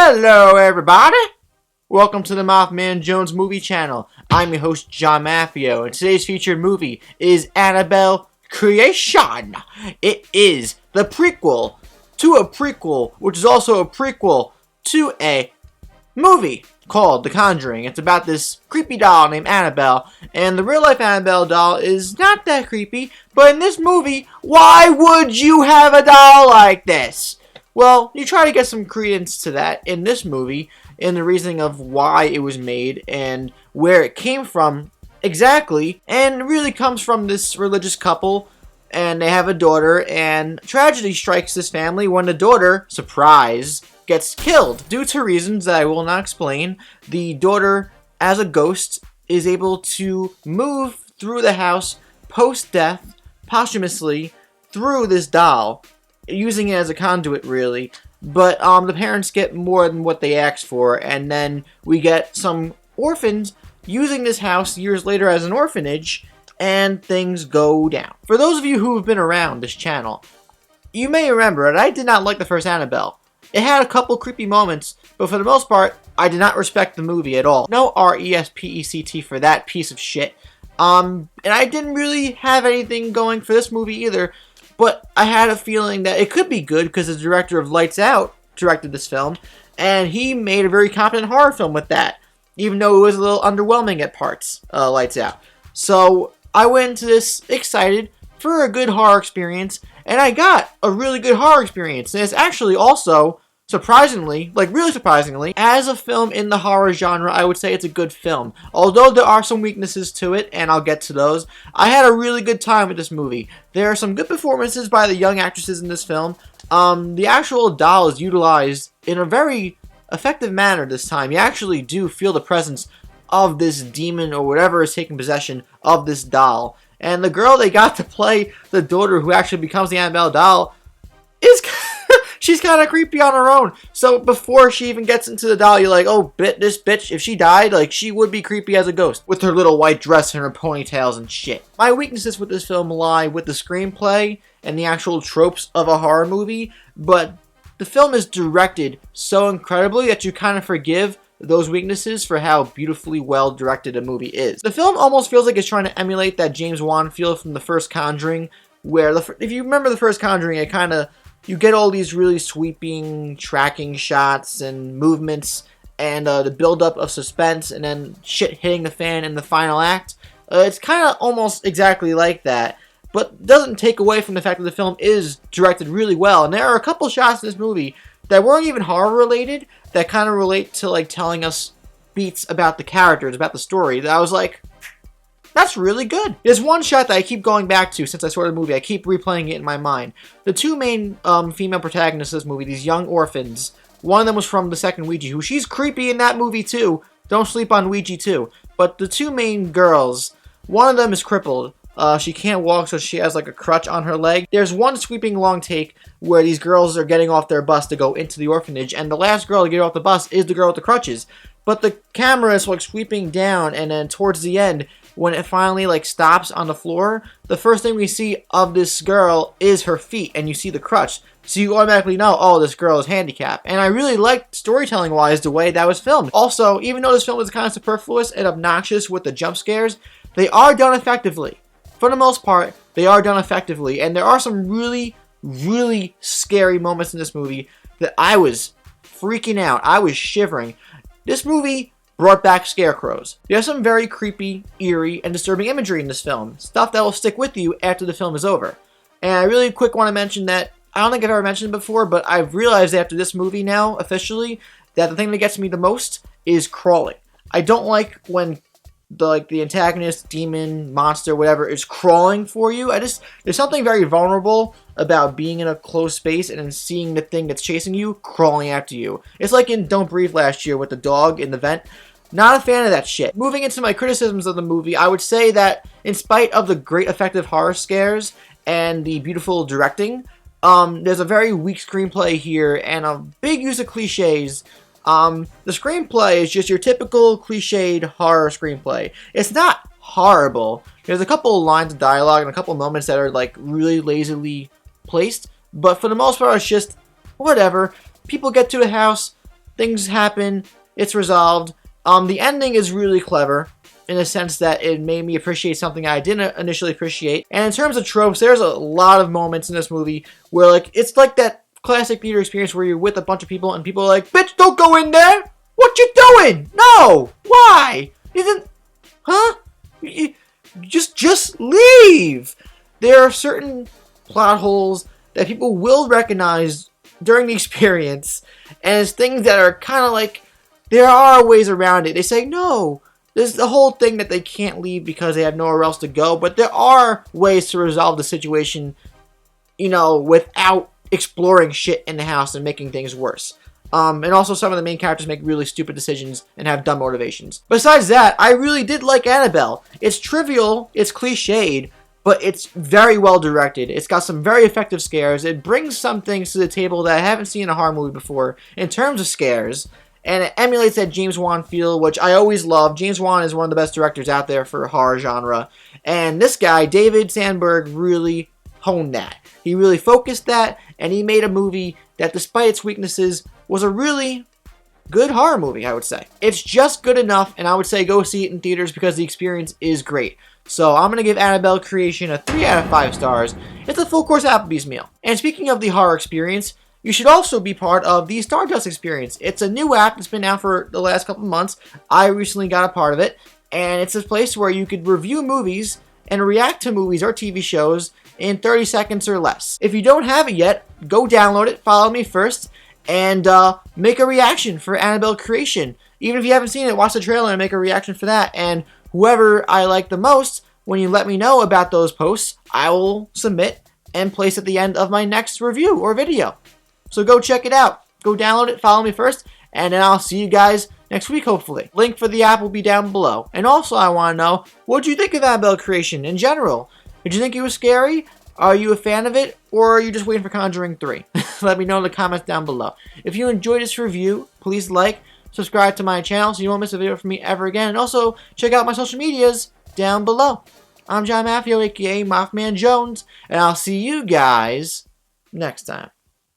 Hello everybody! Welcome to the MaffmanJones movie channel. I'm your host John Maffio, and today's featured movie is Annabelle Creation. It is the prequel to a prequel, which is also a prequel to a movie called The Conjuring. It's about this creepy doll named Annabelle, and the real life Annabelle doll is not that creepy, but in this movie, why would you have a doll like this? Well, you try to get some credence to that in this movie, in the reasoning of why it was made and where it came from exactly, and it really comes from this religious couple, and they have a daughter, and tragedy strikes this family when the daughter, surprise, gets killed. Due to reasons that I will not explain, the daughter, as a ghost, is able to move through the house post-death, posthumously, through this doll, using it as a conduit, really. But the parents get more than what they asked for, and then we get some orphans using this house years later as an orphanage, and things go down. For those of you who have been around this channel, you may remember that I did not like the first Annabelle. It had a couple creepy moments, but for the most part, I did not respect the movie at all. No R-E-S-P-E-C-T for that piece of shit. And I didn't really have anything going for this movie either. But I had a feeling that it could be good because the director of Lights Out directed this film, and he made a very competent horror film with that, even though it was a little underwhelming at parts, Lights Out. So I went into this excited for a good horror experience, and I got a really good horror experience. And it's actually also, surprisingly, like really surprisingly, as a film in the horror genre, I would say it's a good film. Although there are some weaknesses to it, and I'll get to those, I had a really good time with this movie. There are some good performances by the young actresses in this film. The actual doll is utilized in a very effective manner this time. You actually do feel the presence of this demon or whatever is taking possession of this doll. And the girl they got to play the daughter who actually becomes the Annabelle doll is she's kind of creepy on her own. So before she even gets into the doll, you're like, oh, this bitch, if she died, like, she would be creepy as a ghost. With her little white dress and her ponytails and shit. My weaknesses with this film lie with the screenplay and the actual tropes of a horror movie. But the film is directed so incredibly that you kind of forgive those weaknesses for how beautifully well directed a movie is. The film almost feels like it's trying to emulate that James Wan feel from the first Conjuring. Where, if you remember the first Conjuring, it kind of... You get all these really sweeping tracking shots and movements and the build-up of suspense and then shit hitting the fan in the final act. It's kind of almost exactly like that, but doesn't take away from the fact that the film is directed really well. And there are a couple shots in this movie that weren't even horror-related that kind of relate to like telling us beats about the characters, about the story, that I was like, that's really good. There's one shot that I keep going back to since I saw the movie. I keep replaying it in my mind. The two main female protagonists of this movie, these young orphans, one of them was from the second Ouija, who she's creepy in that movie too. Don't sleep on Ouija too. But the two main girls, one of them is crippled. She can't walk, so she has like a crutch on her leg. There's one sweeping long take where these girls are getting off their bus to go into the orphanage, and the last girl to get off the bus is the girl with the crutches. But the camera is like sweeping down, and then towards the end, when it finally like stops on the floor, the first thing we see of this girl is her feet, and you see the crutch. So you automatically know, oh, this girl is handicapped. And I really liked, storytelling-wise, the way that was filmed. Also, even though this film is kind of superfluous and obnoxious with the jump scares, they are done effectively. For the most part, they are done effectively, and there are some really, really scary moments in this movie that I was freaking out. I was shivering. This movie brought back scarecrows. There's some very creepy, eerie, and disturbing imagery in this film. Stuff that will stick with you after the film is over. And I really quick want to mention that, I don't think I've ever mentioned it before, but I've realized after this movie now, officially, that the thing that gets me the most is crawling. I don't like when the antagonist, demon, monster, whatever, is crawling for you. There's something very vulnerable about being in a closed space and then seeing the thing that's chasing you crawling after you. It's like in Don't Breathe last year with the dog in the vent. Not a fan of that shit. Moving into my criticisms of the movie, I would say that in spite of the great effective horror scares and the beautiful directing, there's a very weak screenplay here and a big use of cliches. The screenplay is just your typical cliched horror screenplay. It's not horrible. There's a couple lines of dialogue and a couple moments that are like really lazily placed, but for the most part it's just whatever. People get to the house, things happen, it's resolved. The ending is really clever in the sense that it made me appreciate something I didn't initially appreciate. And in terms of tropes, there's a lot of moments in this movie where, like, it's like that classic theater experience where you're with a bunch of people and people are like, "Bitch, don't go in there! What you doing? No! Why? Isn't... Huh? Just leave!" There are certain plot holes that people will recognize during the experience, and it's things that are kind of like, there are ways around it. They say, no, there's the whole thing that they can't leave because they have nowhere else to go, but there are ways to resolve the situation, you know, without exploring shit in the house and making things worse. And also some of the main characters make really stupid decisions and have dumb motivations. Besides that, I really did like Annabelle. It's trivial, it's cliched, but it's very well directed. It's got some very effective scares. It brings some things to the table that I haven't seen in a horror movie before in terms of scares. And it emulates that James Wan feel, which I always love. James Wan is one of the best directors out there for horror genre. And this guy, David Sandberg, really honed that. He really focused that, and he made a movie that, despite its weaknesses, was a really good horror movie, I would say. It's just good enough, and I would say go see it in theaters because the experience is great. So I'm going to give Annabelle Creation a 3 out of 5 stars. It's a full-course Applebee's meal. And speaking of the horror experience, you should also be part of the Stardust experience. It's a new app that's been out for the last couple of months. I recently got a part of it, and it's a place where you could review movies and react to movies or TV shows in 30 seconds or less. If you don't have it yet, go download it, follow me first, and make a reaction for Annabelle Creation. Even if you haven't seen it, watch the trailer and make a reaction for that. And whoever I like the most, when you let me know about those posts, I will submit and place at the end of my next review or video. So go check it out. Go download it, follow me first, and then I'll see you guys next week, hopefully. Link for the app will be down below. And also, I want to know, what did you think of Annabelle Creation in general? Did you think it was scary? Are you a fan of it? Or are you just waiting for Conjuring 3? Let me know in the comments down below. If you enjoyed this review, please like, subscribe to my channel so you won't miss a video from me ever again. And also, check out my social medias down below. I'm John Maffio, aka MaffmanJones, and I'll see you guys next time.